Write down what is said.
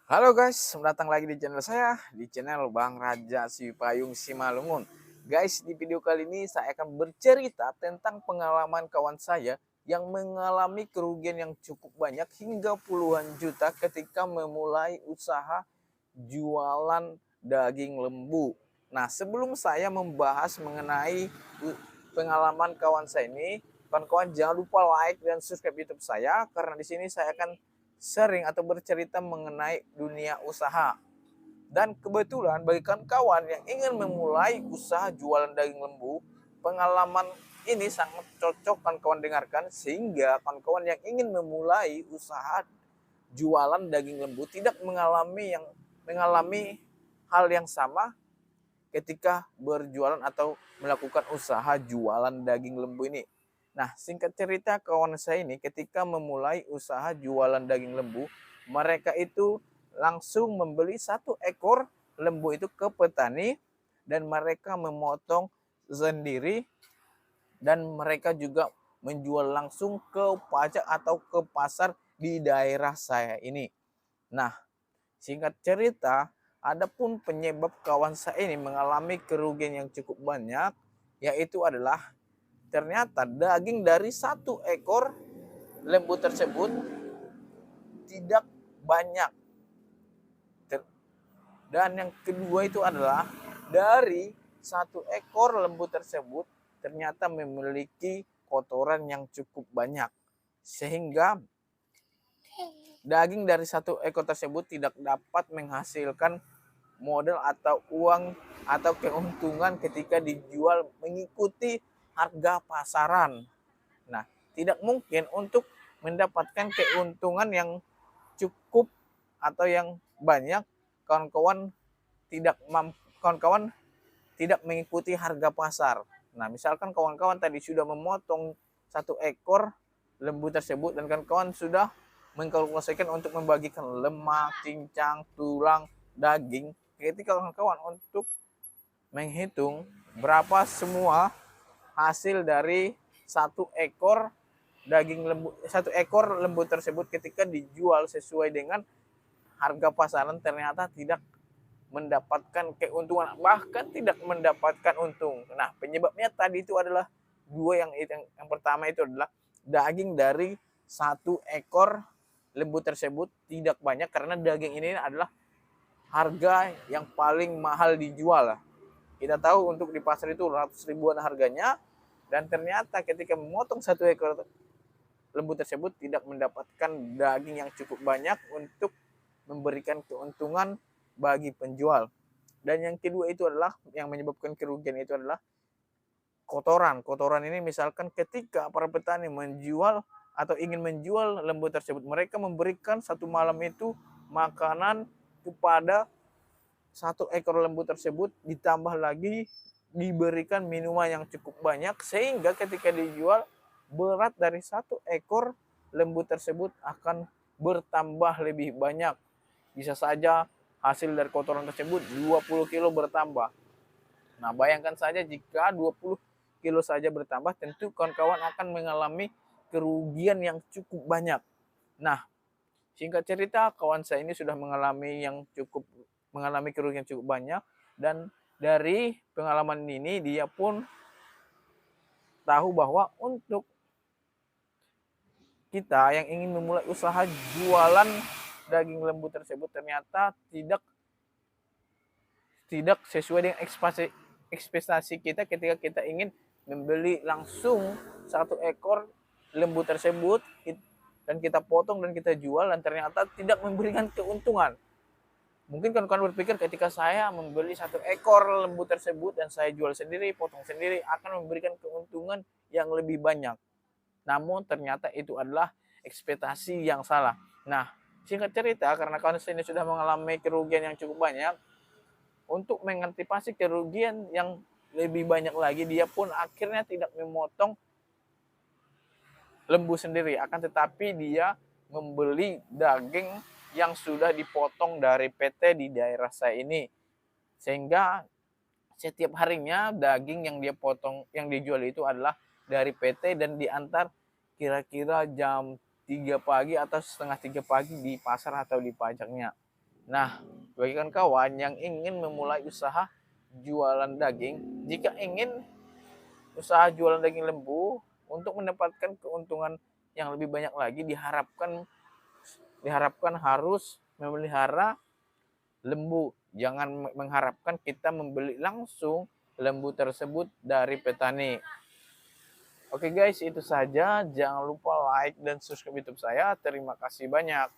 Halo guys, selamat datang lagi di channel saya, di channel Bang Raja Sipayung Simalungun. Guys, di video kali ini saya akan bercerita tentang pengalaman kawan saya yang mengalami kerugian yang cukup banyak hingga puluhan juta ketika memulai usaha jualan daging lembu. Nah, sebelum saya membahas mengenai pengalaman kawan saya ini, kawan-kawan jangan lupa like dan subscribe YouTube saya karena di sini saya akan sering atau bercerita mengenai dunia usaha. Dan kebetulan bagi kawan-kawan yang ingin memulai usaha jualan daging lembu, pengalaman ini sangat cocok kawan-kawan dengarkan sehingga kawan-kawan yang ingin memulai usaha jualan daging lembu tidak mengalami hal yang sama ketika berjualan atau melakukan usaha jualan daging lembu ini. Nah, singkat cerita kawan saya ini ketika memulai usaha jualan daging lembu, mereka itu langsung membeli satu ekor lembu itu ke petani dan mereka memotong sendiri dan mereka juga menjual langsung ke pajak atau ke pasar di daerah saya ini. Nah, singkat cerita, adapun penyebab kawan saya ini mengalami kerugian yang cukup banyak, yaitu adalah ternyata daging dari satu ekor lembu tersebut tidak banyak. Dan yang kedua itu adalah dari satu ekor lembu tersebut ternyata memiliki kotoran yang cukup banyak. Sehingga daging dari satu ekor tersebut tidak dapat menghasilkan modal atau uang atau keuntungan ketika dijual mengikuti harga pasaran. Nah, tidak mungkin untuk mendapatkan keuntungan yang cukup atau yang banyak kawan-kawan kawan-kawan tidak mengikuti harga pasar. Nah, misalkan kawan-kawan tadi sudah memotong satu ekor lembu tersebut dan kawan-kawan sudah mengkalkulasikan untuk membagikan lemak, cincang, tulang, daging. Ketika kawan-kawan untuk menghitung berapa semua hasil dari satu ekor lembu tersebut ketika dijual sesuai dengan harga pasaran ternyata tidak mendapatkan keuntungan, bahkan tidak mendapatkan untung. Nah, penyebabnya tadi itu adalah dua. Yang pertama itu adalah daging dari satu ekor lembu tersebut tidak banyak karena daging ini adalah harga yang paling mahal dijual. Kita tahu untuk di pasar itu ratus ribuan harganya, dan ternyata ketika memotong satu ekor lembu tersebut tidak mendapatkan daging yang cukup banyak untuk memberikan keuntungan bagi penjual. Dan yang kedua itu adalah yang menyebabkan kerugian itu adalah kotoran. Kotoran ini misalkan ketika para petani menjual atau ingin menjual lembu tersebut, mereka memberikan satu malam itu makanan kepada satu ekor lembu tersebut, ditambah lagi diberikan minuman yang cukup banyak sehingga ketika dijual berat dari satu ekor lembu tersebut akan bertambah lebih banyak. Bisa saja hasil dari kotoran tersebut 20 kilo bertambah. Nah, bayangkan saja jika 20 kilo saja bertambah, tentu kawan-kawan akan mengalami kerugian yang cukup banyak. Nah, singkat cerita, kawan saya ini sudah mengalami kerugian cukup banyak, dan dari pengalaman ini dia pun tahu bahwa untuk kita yang ingin memulai usaha jualan daging lembu tersebut ternyata tidak sesuai dengan ekspektasi kita ketika kita ingin membeli langsung satu ekor lembu tersebut dan kita potong dan kita jual dan ternyata tidak memberikan keuntungan. Mungkin kawan-kawan berpikir ketika saya membeli satu ekor lembu tersebut dan saya jual sendiri, potong sendiri akan memberikan keuntungan yang lebih banyak. Namun ternyata itu adalah ekspektasi yang salah. Nah, singkat cerita karena kawan saya ini sudah mengalami kerugian yang cukup banyak, untuk mengantisipasi kerugian yang lebih banyak lagi, dia pun akhirnya tidak memotong lembu sendiri, akan tetapi dia membeli daging yang sudah dipotong dari PT di daerah saya ini. Sehingga setiap harinya daging yang dia potong, yang dijual itu adalah dari PT dan diantar kira-kira jam 3 pagi atau setengah 3 pagi di pasar atau di pajaknya. Nah, bagi kawan-kawan yang ingin memulai usaha jualan daging, jika ingin usaha jualan daging lembu untuk mendapatkan keuntungan yang lebih banyak lagi, diharapkan harus memelihara lembu. Jangan mengharapkan kita membeli langsung lembu tersebut dari petani. Oke guys, itu saja. Jangan lupa like dan subscribe YouTube saya. Terima kasih banyak.